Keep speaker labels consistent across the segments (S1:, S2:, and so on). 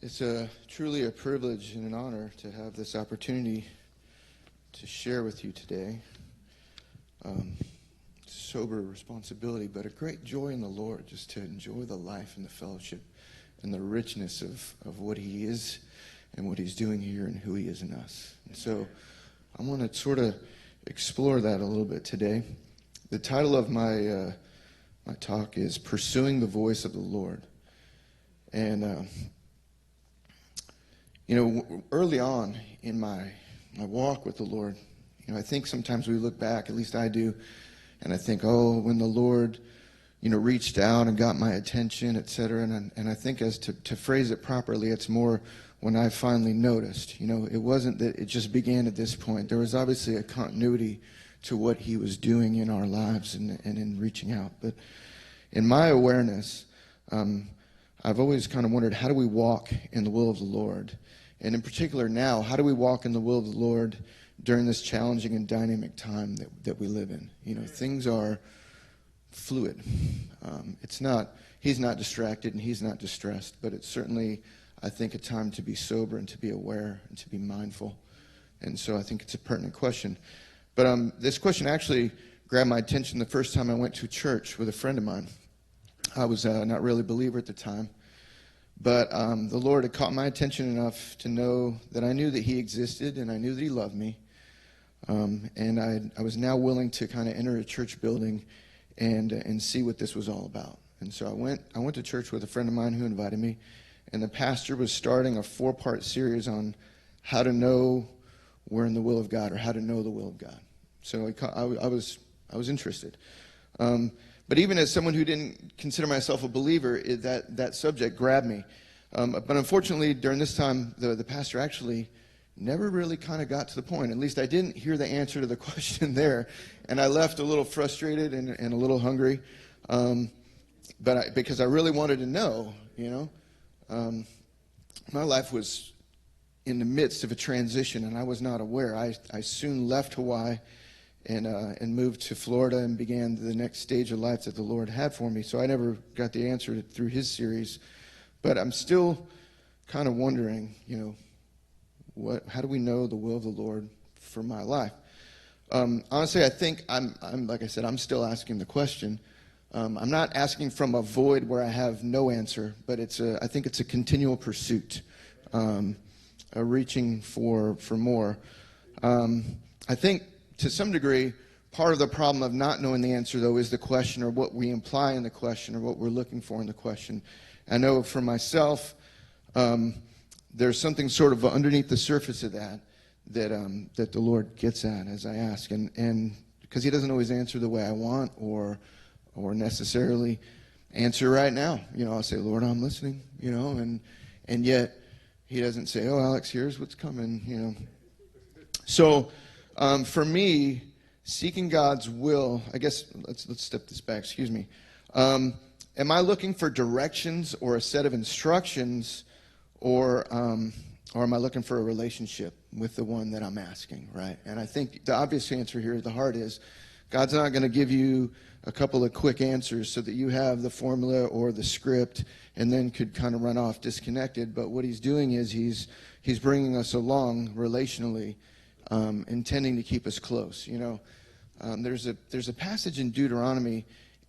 S1: It's truly a privilege and an honor to have this opportunity to share with you today. Sober responsibility, but a great joy in the Lord, just to enjoy the life and the fellowship and the richness of what He is and what He's doing here and who He is in us. And so I want to sort of explore that a little bit today. The title of my talk is Pursuing the Voice of the Lord. And early on in my walk with the Lord, I think sometimes we look back, at least I do, and I think, when the Lord, reached out and got my attention, etc. And I think as to phrase it properly, it's more when I finally noticed. It wasn't that it just began at this point. There was obviously a continuity to what He was doing in our lives and in reaching out. But in my awareness, I've always kind of wondered, how do we walk in the will of the Lord? And in particular now, how do we walk in the will of the Lord during this challenging and dynamic time that we live in? Things are fluid. He's not distracted and He's not distressed, but it's certainly, I think, a time to be sober and to be aware and to be mindful. And so I think it's a pertinent question. But this question actually grabbed my attention the first time I went to church with a friend of mine. I was not really a believer at the time. But the Lord had caught my attention enough to know that I knew that He existed and I knew that He loved me. And I was now willing to kind of enter a church building and see what this was all about. And so I went to church with a friend of mine who invited me. And the pastor was starting a 4-part series on how to know we're in the will of God, or how to know the will of God. So I was interested. But even as someone who didn't consider myself a believer, that subject grabbed me. But unfortunately, during this time, the pastor actually never really kind of got to the point. At least I didn't hear the answer to the question there. And I left a little frustrated and a little hungry. Because I really wanted to know, my life was in the midst of a transition, and I was not aware. I soon left Hawaii and moved to Florida and began the next stage of life that the Lord had for me. So I never got the answer through His series. But I'm still kind of wondering, how do we know the will of the Lord for my life? Honestly, I think I'm like I said, I'm still asking the question. I'm not asking from a void where I have no answer, but I think it's a continual pursuit, a reaching for more. I think to some degree, part of the problem of not knowing the answer, though, is the question, or what we imply in the question, or what we're looking for in the question. I know for myself, there's something sort of underneath the surface of that the Lord gets at as I ask, and because He doesn't always answer the way I want, or necessarily answer right now. I'll say, Lord, I'm listening, and yet He doesn't say, Alex, here's what's coming, So for me, seeking God's will, I guess, let's step this back, excuse me. Am I looking for directions or a set of instructions, or am I looking for a relationship with the one that I'm asking, right? And I think the obvious answer here at the heart is God's not going to give you a couple of quick answers so that you have the formula or the script and then could kind of run off disconnected. But what He's doing is He's bringing us along relationally, intending to keep us close. There's a passage in Deuteronomy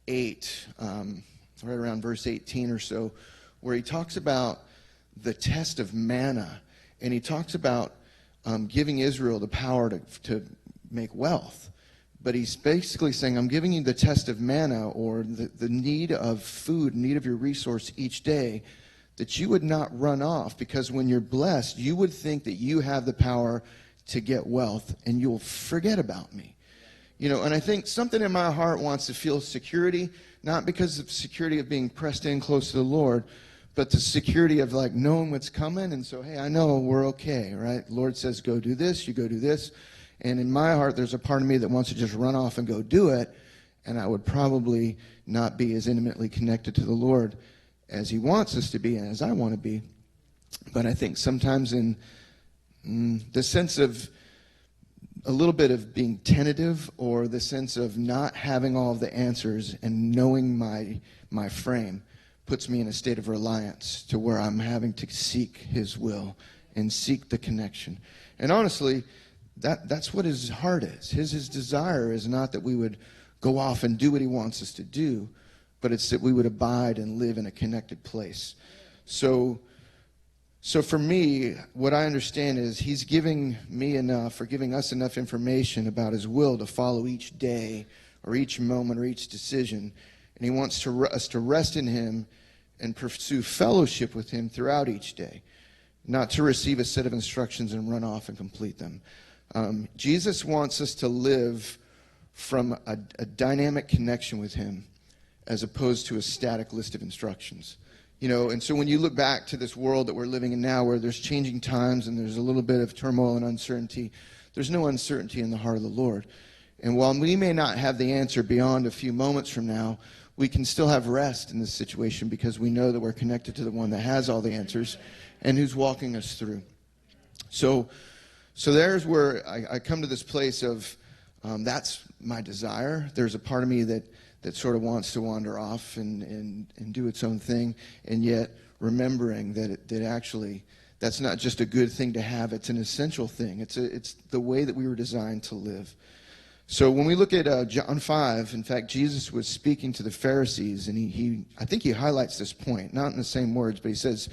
S1: 8, right around verse 18 or so, where He talks about the test of manna, and He talks about giving Israel the power to make wealth. But He's basically saying, I'm giving you the test of manna, or the need of food, need of your resource each day, that you would not run off, because when you're blessed, you would think that you have the power to get wealth, and you'll forget about me. And I think something in my heart wants to feel security, not because of security of being pressed in close to the Lord, but the security of like knowing what's coming. And so, hey, I know we're okay, right? The Lord says, go do this, you go do this. And in my heart, there's a part of me that wants to just run off and go do it. And I would probably not be as intimately connected to the Lord as He wants us to be and as I want to be. But I think sometimes in the sense of a little bit of being tentative, or the sense of not having all of the answers and knowing my frame, puts me in a state of reliance to where I'm having to seek his will and seek the connection. And honestly, that's what his heart is. His desire is not that we would go off and do what he wants us to do, but it's that we would abide and live in a connected place. So for me, what I understand is he's giving me enough, or giving us enough information about his will to follow each day or each moment or each decision. And he wants us to rest in him and pursue fellowship with him throughout each day, not to receive a set of instructions and run off and complete them. Jesus wants us to live from a dynamic connection with him as opposed to a static list of instructions. And so when you look back to this world that we're living in now, where there's changing times and there's a little bit of turmoil and uncertainty, there's no uncertainty in the heart of the Lord. And while we may not have the answer beyond a few moments from now, we can still have rest in this situation because we know that we're connected to the one that has all the answers and who's walking us through. So there's where I come to this place of that's my desire. There's a part of me that sort of wants to wander off and do its own thing, and yet remembering that actually that's not just a good thing to have, it's an essential thing. It's the way that we were designed to live. So when we look at John 5, in fact, Jesus was speaking to the Pharisees, and I think he highlights this point, not in the same words, but he says,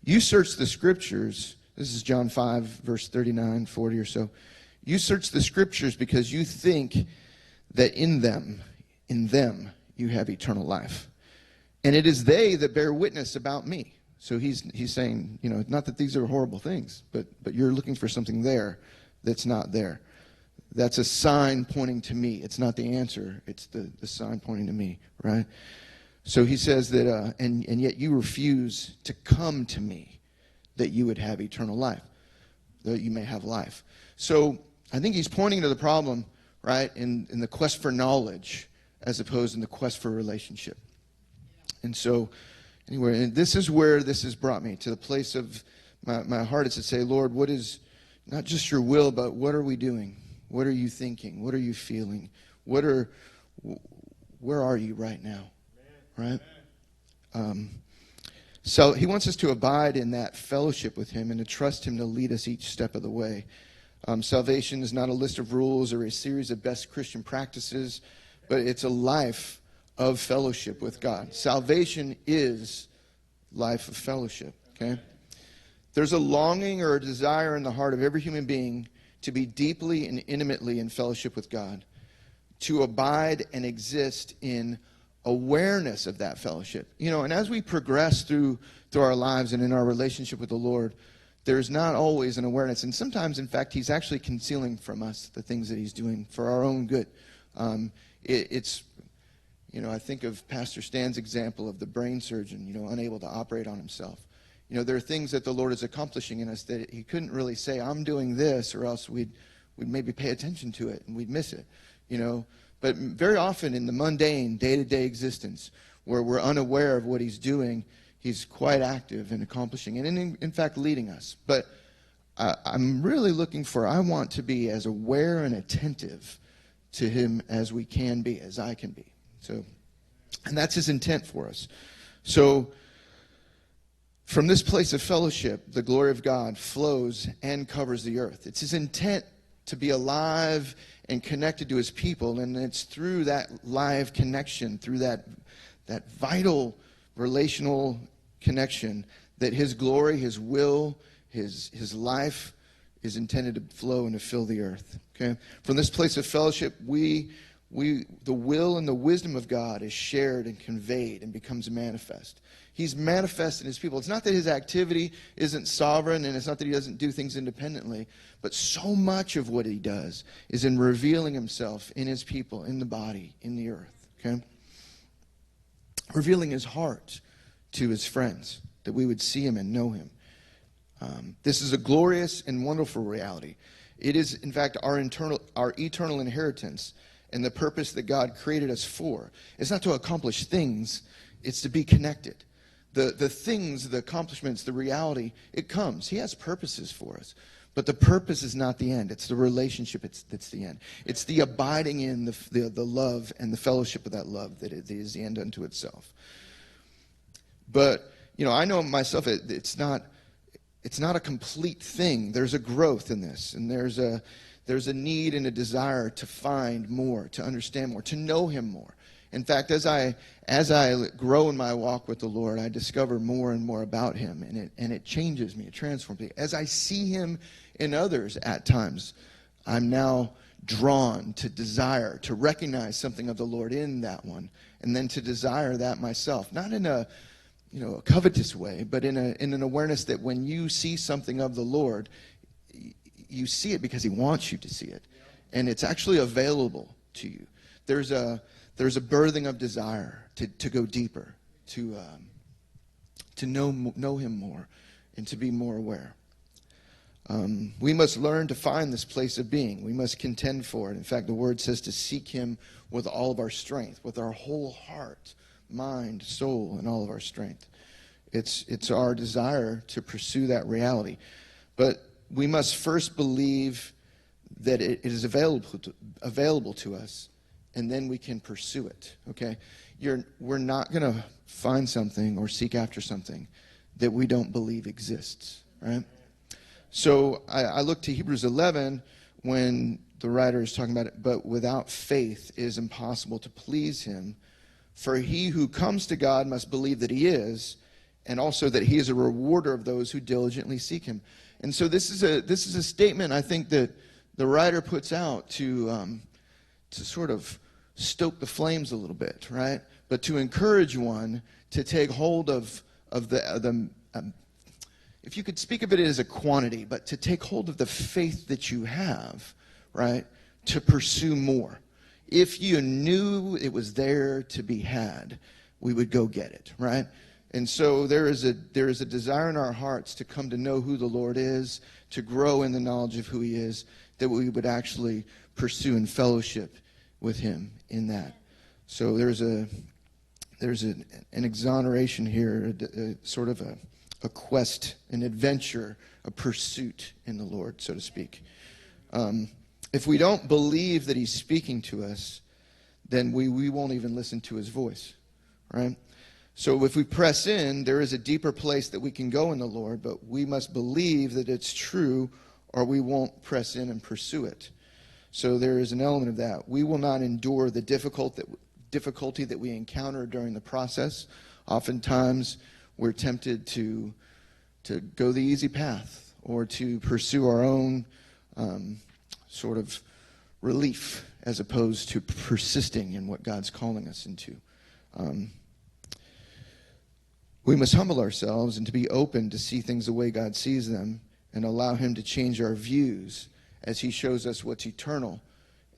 S1: you search the scriptures. This is John 5, verse 39, 40 or so. You search the scriptures because you think that in them you have eternal life. And it is they that bear witness about me. So he's saying, not that these are horrible things, but you're looking for something there that's not there. That's a sign pointing to me. It's not the answer. It's the sign pointing to me, right? So he says that, and yet you refuse to come to me that you would have eternal life, that you may have life. So I think he's pointing to the problem, right, in the quest for knowledge as opposed in the quest for relationship. And so, anyway, and this is where this has brought me to the place of my heart is to say, Lord, what is not just your will, but what are we doing? What are you thinking? What are you feeling? Where are you right now? Right? So he wants us to abide in that fellowship with him and to trust him to lead us each step of the way. Salvation is not a list of rules or a series of best Christian practices, but it's a life of fellowship with God. Salvation is life of fellowship, okay? There's a longing or a desire in the heart of every human being to be deeply and intimately in fellowship with God, to abide and exist in awareness of that fellowship. And as we progress through our lives and in our relationship with the Lord, there's not always an awareness. And sometimes, in fact, he's actually concealing from us the things that he's doing for our own good. I think of Pastor Stan's example of the brain surgeon, unable to operate on himself. There are things that the Lord is accomplishing in us that he couldn't really say, I'm doing this, or else we'd maybe pay attention to it and we'd miss it, But very often in the mundane, day-to-day existence, where we're unaware of what he's doing, he's quite active in accomplishing and in fact leading us. But I'm really I want to be as aware and attentive to him as we can be, as I can be. So, and that's his intent for us. So, from this place of fellowship, the glory of God flows and covers the earth. It's his intent to be alive and connected to his people, and it's through that live connection, through that vital relational connection, that his glory, his will, his life is intended to flow and to fill the earth. Okay? From this place of fellowship, the will and the wisdom of God is shared and conveyed and becomes manifest. He's manifest in his people. It's not that his activity isn't sovereign, and it's not that he doesn't do things independently, but so much of what he does is in revealing himself in his people, in the body, in the earth. Okay? Revealing his heart to his friends, that we would see him and know him. This is a glorious and wonderful reality. It is, in fact, our eternal inheritance and the purpose that God created us for. It's not to accomplish things, it's to be connected. The things, the accomplishments, the reality, it comes. He has purposes for us. But the purpose is not the end. It's the relationship that's the end. It's the abiding in the love and the fellowship of that love that is the end unto itself. But, I know myself, it's not a complete thing. There's a growth in this, and there's a need and a desire to find more, to understand more, to know him more. In fact, as I grow in my walk with the Lord, I discover more and more about him, and it changes me, it transforms me. As I see him in others at times, I'm now drawn to desire, to recognize something of the Lord in that one, and then to desire that myself. Not in a covetous way, but in an awareness that when you see something of the Lord, you see it because he wants you to see it. And it's actually available to you. There's a birthing of desire to go deeper, to know him more, and to be more aware. We must learn to find this place of being. We must contend for it. In fact, the word says to seek him with all of our strength, with our whole heart, mind, soul, and all of our strength. It's our desire to pursue that reality. But we must first believe that it is available to us, and then we can pursue it. Okay? We're not going to find something or seek after something that we don't believe exists, right? So I look to Hebrews 11 when the writer is talking about it, but without faith it is impossible to please him. For he who comes to God must believe that he is, and also that he is a rewarder of those who diligently seek him. And so this is a statement I think that the writer puts out to sort of stoke the flames a little bit, right? But to encourage one to take hold of the if you could speak of it as a quantity, but to take hold of the faith that you have, right, to pursue more. If you knew it was there to be had, we would go get it, right? And so there is a desire in our hearts to come to know who the Lord is, to grow in the knowledge of who he is, that we would actually pursue and fellowship with him in that. So there's an exoneration here, sort of a quest, an adventure, a pursuit in the Lord, so to speak. If we don't believe that he's speaking to us, then we won't even listen to his voice, right? So if we press in, there is a deeper place that we can go in the Lord, but we must believe that it's true, or we won't press in and pursue it. So there is an element of that. We will not endure the difficulty that we encounter during the process. Oftentimes, we're tempted to go the easy path or to pursue our own sort of relief as opposed to persisting in what God's calling us into. We must humble ourselves and to be open to see things the way God sees them and allow him to change our views as he shows us what's eternal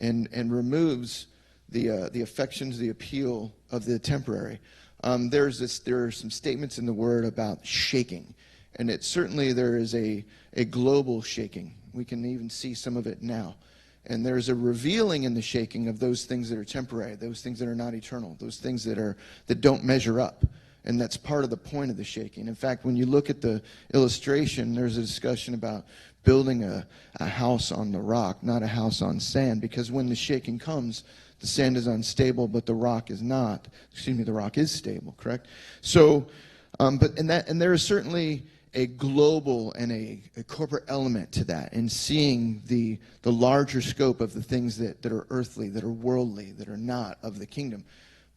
S1: and removes the affections, the appeal of the temporary. There are some statements in the Word about shaking, and there is a global shaking. We can even see some of it now. And there's a revealing in the shaking of those things that are temporary, those things that are not eternal, those things that don't measure up. And that's part of the point of the shaking. In fact, when you look at the illustration, there's a discussion about building a house on the rock, not a house on sand, because when the shaking comes, the sand is unstable, but the rock is not. The rock is stable, correct? So, and there is certainly a global and a corporate element to that, and seeing the larger scope of the things that are earthly, that are worldly, that are not of the kingdom.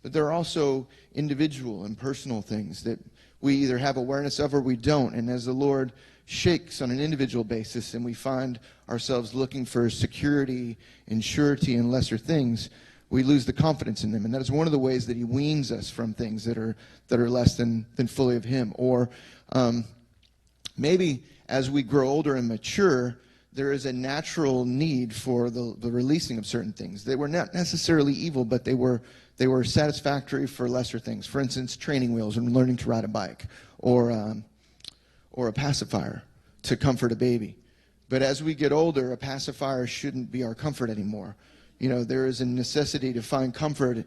S1: But there are also individual and personal things that we either have awareness of or we don't. And as the Lord shakes on an individual basis and we find ourselves looking for security and surety in lesser things, we lose the confidence in them. And that is one of the ways that he weans us from things that are less than fully of him. Or maybe as we grow older and mature, there is a natural need for the releasing of certain things. They were not necessarily evil, but they were satisfactory for lesser things. For instance, training wheels and learning to ride a bike, or a pacifier to comfort a baby. But as we get older, a pacifier shouldn't be our comfort anymore. There is a necessity to find comfort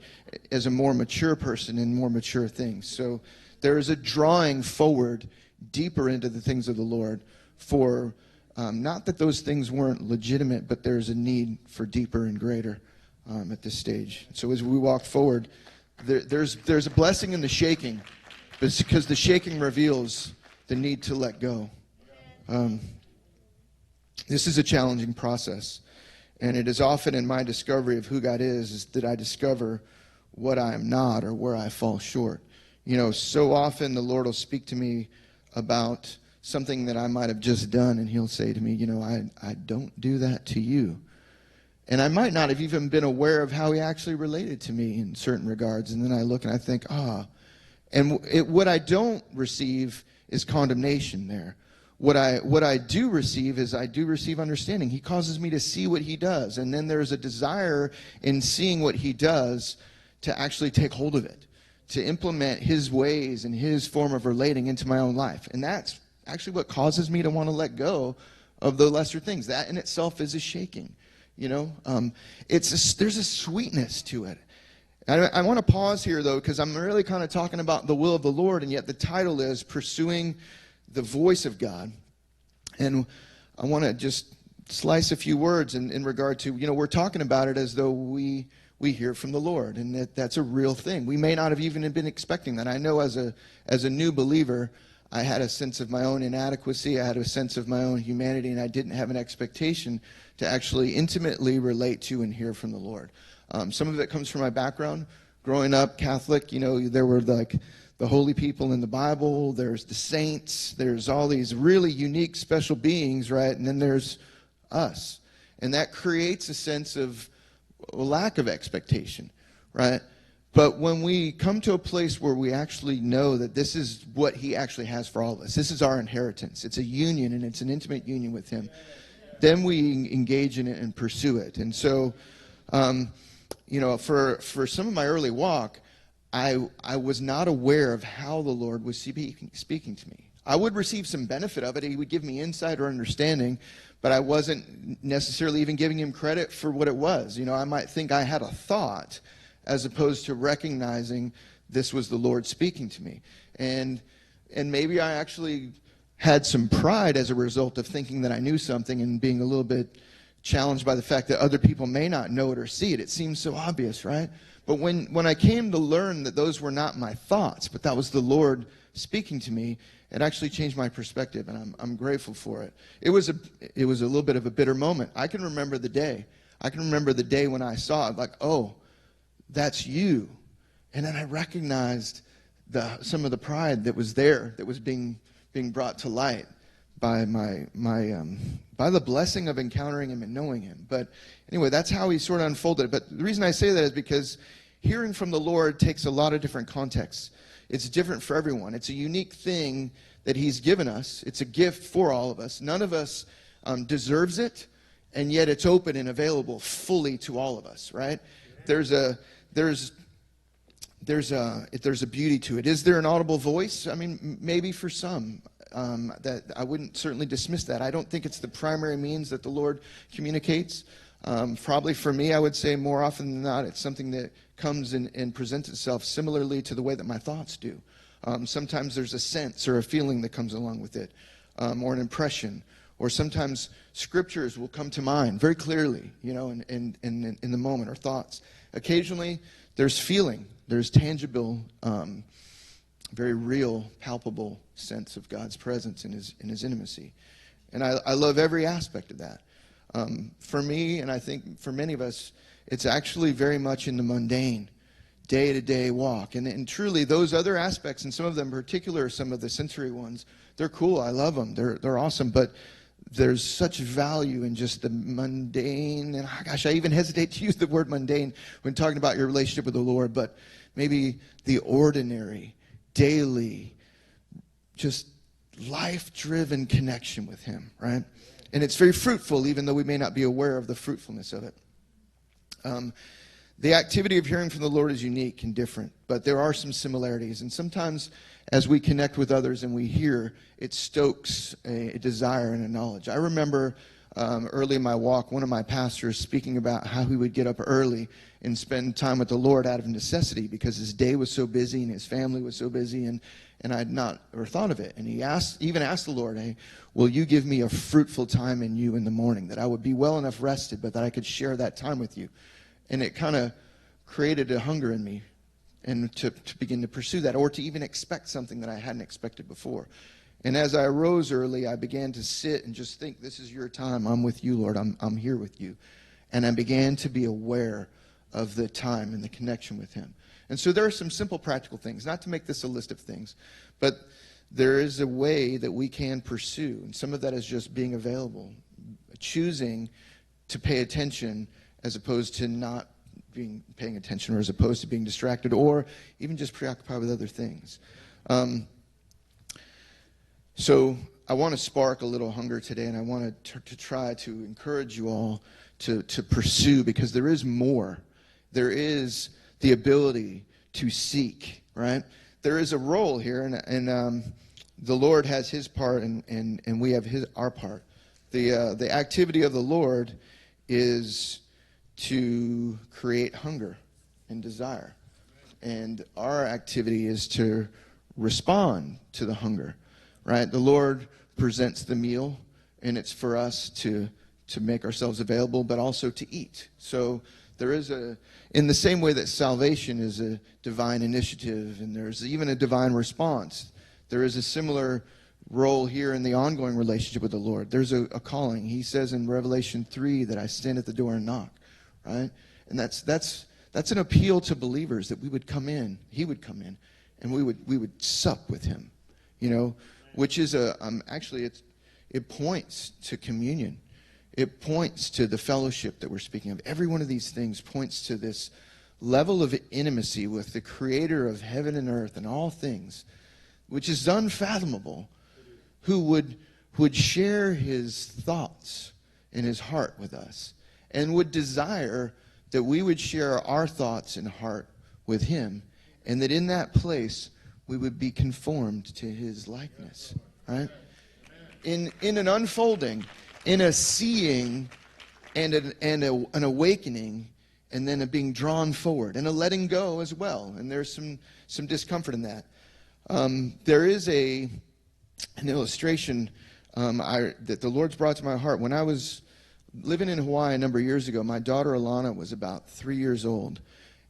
S1: as a more mature person in more mature things. So there is a drawing forward deeper into the things of the Lord for, not that those things weren't legitimate, but there's a need for deeper and greater at this stage. So as we walk forward, there's a blessing in the shaking, because the shaking reveals the need to let go. This is a challenging process, and it is often in my discovery of who God is that I discover what I am not or where I fall short. So often the Lord will speak to me about something that I might have just done, and he'll say to me, I don't do that to you. And I might not have even been aware of how he actually related to me in certain regards. And then I look and I think, And what I don't receive is condemnation there. What I do receive is I do receive understanding. He causes me to see what he does. And then there's a desire in seeing what he does to actually take hold of it, to implement his ways and his form of relating into my own life. And that's actually what causes me to want to let go of the lesser things. That in itself is a shaking. There's a sweetness to it. I want to pause here, though, because I'm really kind of talking about the will of the Lord, and yet the title is Pursuing the Voice of God. And I want to just slice a few words in regard to, we're talking about it as though we hear from the Lord, and that's a real thing. We may not have even been expecting that. I know as a new believer, I had a sense of my own inadequacy. I had a sense of my own humanity, and I didn't have an expectation to actually intimately relate to and hear from the Lord. Some of it comes from my background. Growing up Catholic, there were like the holy people in the Bible. There's the saints. There's all these really unique, special beings, right? And then there's us. And that creates a sense of a lack of expectation, right? But when we come to a place where we actually know that this is what he actually has for all of us, this is our inheritance. It's a union, and it's an intimate union with him. Then we engage in it and pursue it. And so, for some of my early walk, I was not aware of how the Lord was speaking to me. I would receive some benefit of it. He would give me insight or understanding, but I wasn't necessarily even giving him credit for what it was. I might think I had a thought as opposed to recognizing this was the Lord speaking to me. And maybe I actually had some pride as a result of thinking that I knew something and being a little bit challenged by the fact that other people may not know it or see it. It seems so obvious, right? But when I came to learn that those were not my thoughts, but that was the Lord speaking to me, it actually changed my perspective, and I'm grateful for it. It was a little bit of a bitter moment. I can remember the day. I can remember the day when I saw it, like, oh, that's you. And then I recognized some of the pride that was there, that was being brought to light by by the blessing of encountering him and knowing him. But anyway, that's how he sort of unfolded. But the reason I say that is because hearing from the Lord takes a lot of different contexts. It's different for everyone. It's a unique thing that he's given us. It's a gift for all of us. None of us deserves it, and yet it's open and available fully to all of us, right? There's a beauty to it. Is there an audible voice? I mean, maybe for some. That I wouldn't certainly dismiss that. I don't think it's the primary means that the Lord communicates. Probably for me, I would say more often than not, it's something that comes and presents itself similarly to the way that my thoughts do. Sometimes there's a sense or a feeling that comes along with it, or an impression. Or sometimes scriptures will come to mind very clearly, in the moment, or thoughts. Occasionally, there's feeling. There's tangible, very real, palpable sense of God's presence in his intimacy. And I love every aspect of that. For me, and I think for many of us, it's actually very much in the mundane, day-to-day walk. And truly, those other aspects, and some of them in particular, some of the sensory ones, they're cool. I love them. They're awesome. But there's such value in just the mundane. And gosh, I even hesitate to use the word mundane when talking about your relationship with the Lord. But maybe the ordinary, daily, just life-driven connection with him, right? And it's very fruitful, even though we may not be aware of the fruitfulness of it. The activity of hearing from the Lord is unique and different, but there are some similarities. And sometimes as we connect with others and we hear, it stokes a desire and a knowledge. I remember early in my walk, one of my pastors speaking about how he would get up early and spend time with the Lord out of necessity because his day was so busy and his family was so busy, and I had not ever thought of it. And he even asked the Lord, hey, will you give me a fruitful time in you in the morning, that I would be well enough rested, but that I could share that time with you? And it kind of created a hunger in me. and to begin to pursue that, or to even expect something that I hadn't expected before. And as I arose early, I began to sit and just think, this is your time. I'm with you, Lord. I'm here with you. And I began to be aware of the time and the connection with him. And so there are some simple practical things, not to make this a list of things, but there is a way that we can pursue. And some of that is just being available, choosing to pay attention as opposed to not paying attention, or as opposed to being distracted, or even just preoccupied with other things. So I want to spark a little hunger today, and I want to try to encourage you all to pursue, because there is more. There is the ability to seek, right? There is a role here, and the Lord has his part, and we have our part. The activity of the Lord is to create hunger and desire. And our activity is to respond to the hunger, right? The Lord presents the meal, and it's for us to make ourselves available, but also to eat. So there is in the same way that salvation is a divine initiative, and there's even a divine response, there is a similar role here in the ongoing relationship with the Lord. There's a calling. He says in Revelation 3 that I stand at the door and knock, right? And that's an appeal to believers, that we would come in, he would come in, and we would sup with him, which is actually it points to communion. It points to the fellowship that we're speaking of. Every one of these things points to this level of intimacy with the creator of heaven and earth and all things, which is unfathomable, who would share his thoughts and his heart with us, and would desire that we would share our thoughts and heart with him, and that in that place we would be conformed to his likeness, right? In an unfolding, in a seeing, and an awakening, and then a being drawn forward, and a letting go as well. And there's some discomfort in that. There is an illustration that the Lord's brought to my heart. When I was living in Hawaii a number of years ago, my daughter Alana was about 3 years old.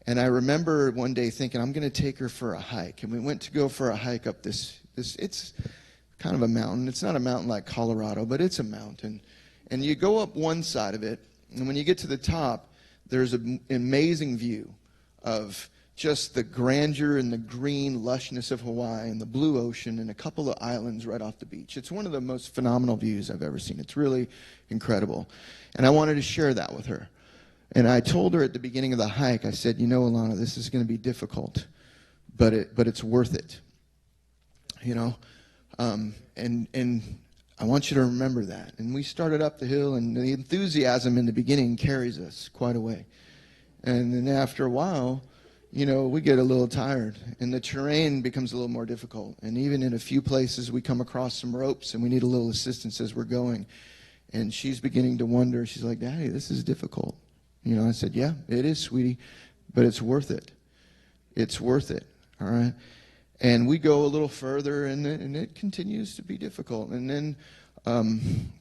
S1: And I remember one day thinking, I'm going to take her for a hike. And we went to go for a hike up this it's kind of a mountain. It's not a mountain like Colorado, but it's a mountain. And you go up one side of it, and when you get to the top, there's an amazing view of just the grandeur and the green lushness of Hawaii and the blue ocean and a couple of islands right off the beach. It's one of the most phenomenal views I've ever seen. It's really incredible. And I wanted to share that with her. And I told her at the beginning of the hike, I said, Alana, this is going to be difficult, but it's worth it. And I want you to remember that. And we started up the hill, and the enthusiasm in the beginning carries us quite a way. And then after a while, we get a little tired, and the terrain becomes a little more difficult. And even in a few places, we come across some ropes, and we need a little assistance as we're going. And she's beginning to wonder. She's like, Daddy, this is difficult. I said, yeah, it is, sweetie, but it's worth it. It's worth it, all right? And we go a little further, and it continues to be difficult. And then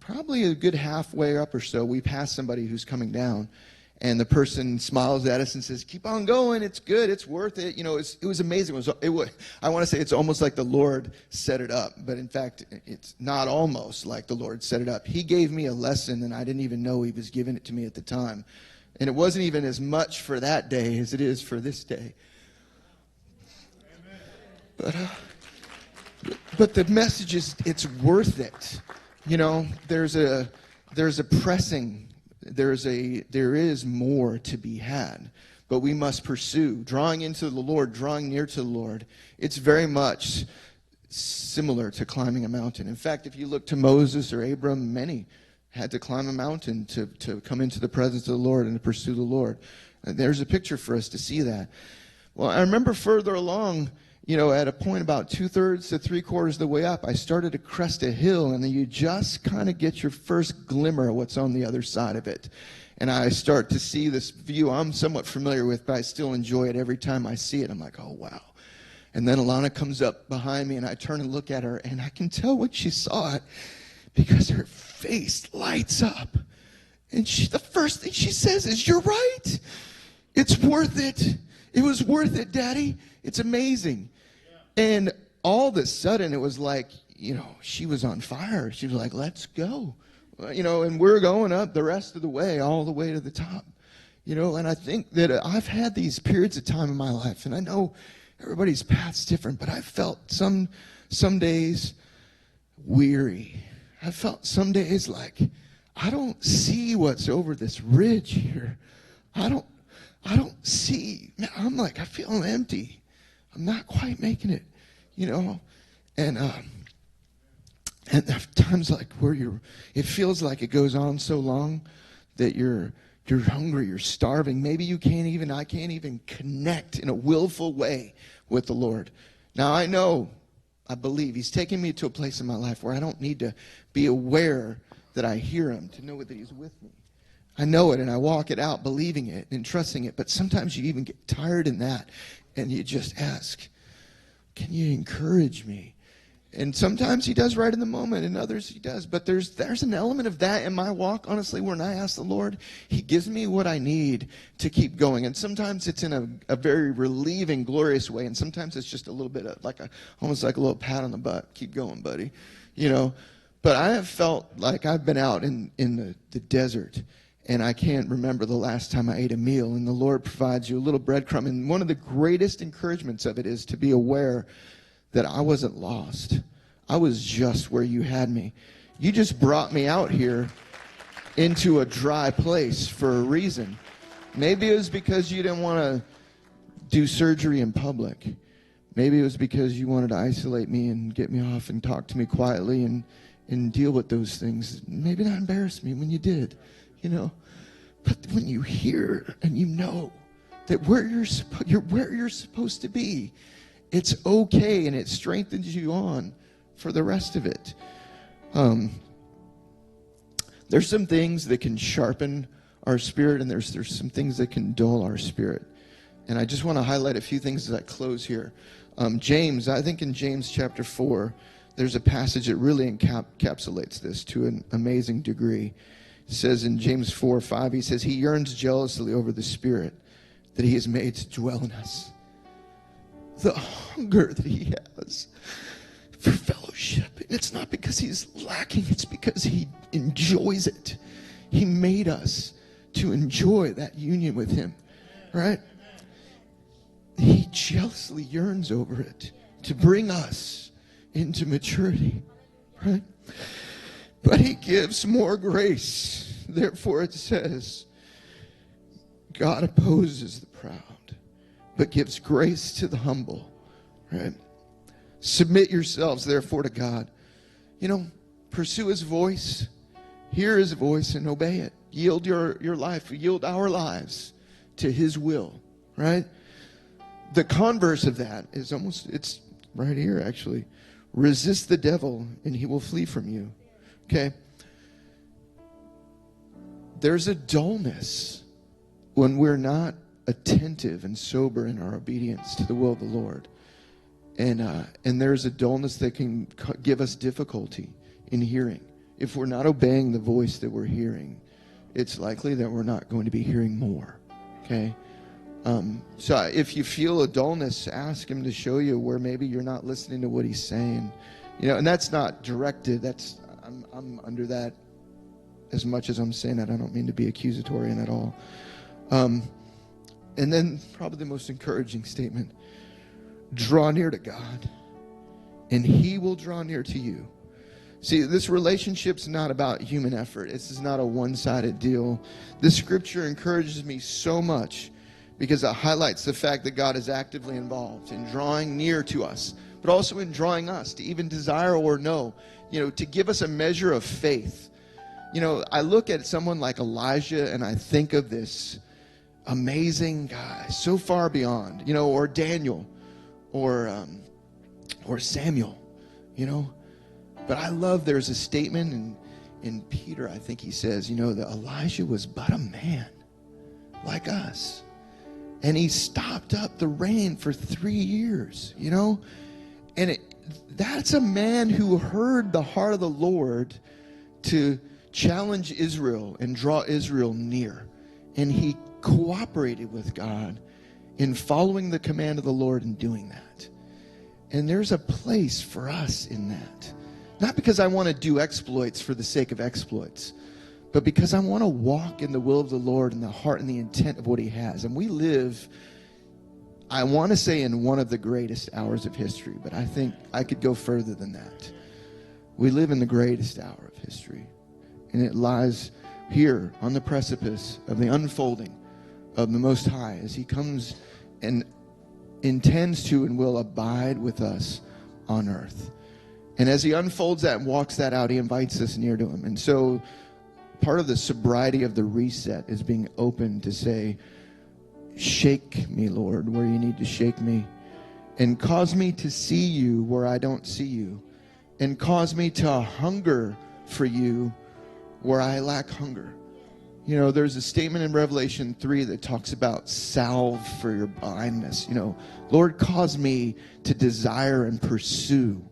S1: probably a good halfway up or so, we pass somebody who's coming down. And the person smiles at us and says, keep on going. It's good. It's worth it. It was amazing. I want to say it's almost like the Lord set it up. But in fact, it's not almost like the Lord set it up. He gave me a lesson, and I didn't even know he was giving it to me at the time. And it wasn't even as much for that day as it is for this day. But the message is, it's worth it. There is more to be had, but we must pursue. Drawing into the Lord, drawing near to the Lord, it's very much similar to climbing a mountain. In fact, if you look to Moses or Abram, many had to climb a mountain to come into the presence of the Lord and to pursue the Lord. And there's a picture for us to see that. Well, I remember further along, at a point about 2/3 to 3/4 of the way up, I started to crest a hill, and then you just kind of get your first glimmer of what's on the other side of it. And I start to see this view I'm somewhat familiar with, but I still enjoy it every time I see it. I'm like, oh, wow. And then Alana comes up behind me, and I turn and look at her, and I can tell when she saw it because her face lights up. And the first thing she says is, you're right. It's worth it. It was worth it, Daddy. It's amazing. And all of a sudden, it was like, she was on fire. She was like, let's go. And we're going up the rest of the way, all the way to the top. And I think that I've had these periods of time in my life, and I know everybody's path's different, but I felt some days weary. I felt some days like, I don't see what's over this ridge here. I don't see. I'm like, I feel empty. I'm not quite making it, And there are times like where it feels like it goes on so long that you're hungry, you're starving. Maybe I can't even connect in a willful way with the Lord. Now I believe He's taking me to a place in my life where I don't need to be aware that I hear Him to know that He's with me. I know it, and I walk it out believing it and trusting it. But sometimes you even get tired in that, and you just ask, can you encourage me? And sometimes He does right in the moment, and others He does. But there's an element of that in my walk, honestly, when I ask the Lord, He gives me what I need to keep going. And sometimes it's in a very relieving, glorious way, and sometimes it's just a little bit of almost like a little pat on the butt. Keep going, buddy. But I have felt like I've been out in the desert, and I can't remember the last time I ate a meal, and the Lord provides you a little breadcrumb. And one of the greatest encouragements of it is to be aware that I wasn't lost. I was just where you had me. You just brought me out here into a dry place for a reason. Maybe it was because you didn't want to do surgery in public. Maybe it was because you wanted to isolate me and get me off and talk to me quietly and deal with those things. Maybe not embarrass me when you did, But when you hear and you know that you're where you're supposed to be, it's okay, and it strengthens you on for the rest of it. There's some things that can sharpen our spirit, and there's some things that can dull our spirit. And I just want to highlight a few things as I close here. James, I think in James chapter 4, there's a passage that really encapsulates this to an amazing degree. It says in James 4:5, he says, He yearns jealously over the Spirit that He has made to dwell in us. The hunger that He has for fellowship. And it's not because He's lacking, it's because He enjoys it. He made us to enjoy that union with Him, right? He jealously yearns over it to bring us into maturity, right? But He gives more grace. Therefore it says, God opposes the proud, but gives grace to the humble, right? Submit yourselves, therefore, to God. Pursue His voice, hear His voice, and obey it. Yield your life, yield our lives to His will, right? The converse of that is it's right here, actually. Resist the devil, and he will flee from you. Okay? There's a dullness when we're not attentive and sober in our obedience to the will of the Lord. And there's a dullness that can give us difficulty in hearing. If we're not obeying the voice that we're hearing, it's likely that we're not going to be hearing more. Okay? So if you feel a dullness, ask Him to show you where maybe you're not listening to what He's saying. And that's not directed. I'm under that as much as I'm saying that. I don't mean to be accusatory at all. And then probably the most encouraging statement, draw near to God, and He will draw near to you. See, this relationship's not about human effort. This is not a one-sided deal. This scripture encourages me so much because it highlights the fact that God is actively involved in drawing near to us, but also in drawing us to even desire or know, to give us a measure of faith. I look at someone like Elijah and I think of this amazing guy, so far beyond, or Daniel, or Samuel, But I love there's a statement in Peter, I think he says, that Elijah was but a man like us. And he stopped up the rain for 3 years, And that's a man who heard the heart of the Lord to challenge Israel and draw Israel near. And he cooperated with God. in following the command of the Lord and doing that. And there's a place for us in that. Not because I want to do exploits for the sake of exploits, but because I want to walk in the will of the Lord and the heart and the intent of what he has. And we live, I want to say, in one of the greatest hours of history, but I think I could go further than that. We live in the greatest hour of history. And it lies here on the precipice of the unfolding of the Most High as he comes and intends to and will abide with us on earth. And as he unfolds that and walks that out, he invites us near to him. And so part of the sobriety of the reset is being open to say, shake me, Lord, where you need to shake me, and cause me to see you where I don't see you, and cause me to hunger for you where I lack hunger. You know, there's a statement in Revelation 3 that talks about salve for your blindness. You know, Lord, cause me to desire and pursue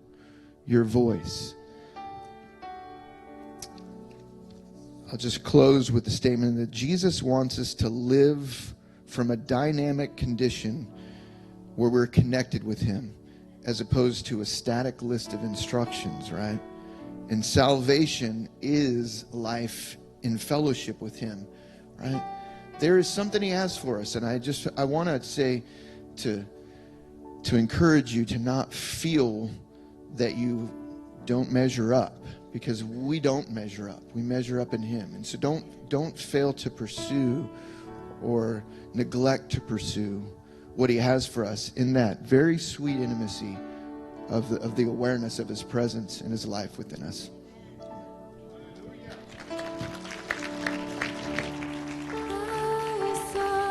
S1: your voice. I'll just close with the statement that Jesus wants us to live from a dynamic condition where we're connected with him, as opposed to a static list of instructions, right? And salvation is life in fellowship with him, right? There is something he has for us, and I want to say to encourage you to not feel that you don't measure up, because we don't measure up. We measure up in him. And so don't fail to pursue or neglect to pursue what he has for us in that very sweet intimacy of the awareness of his presence and his life within us.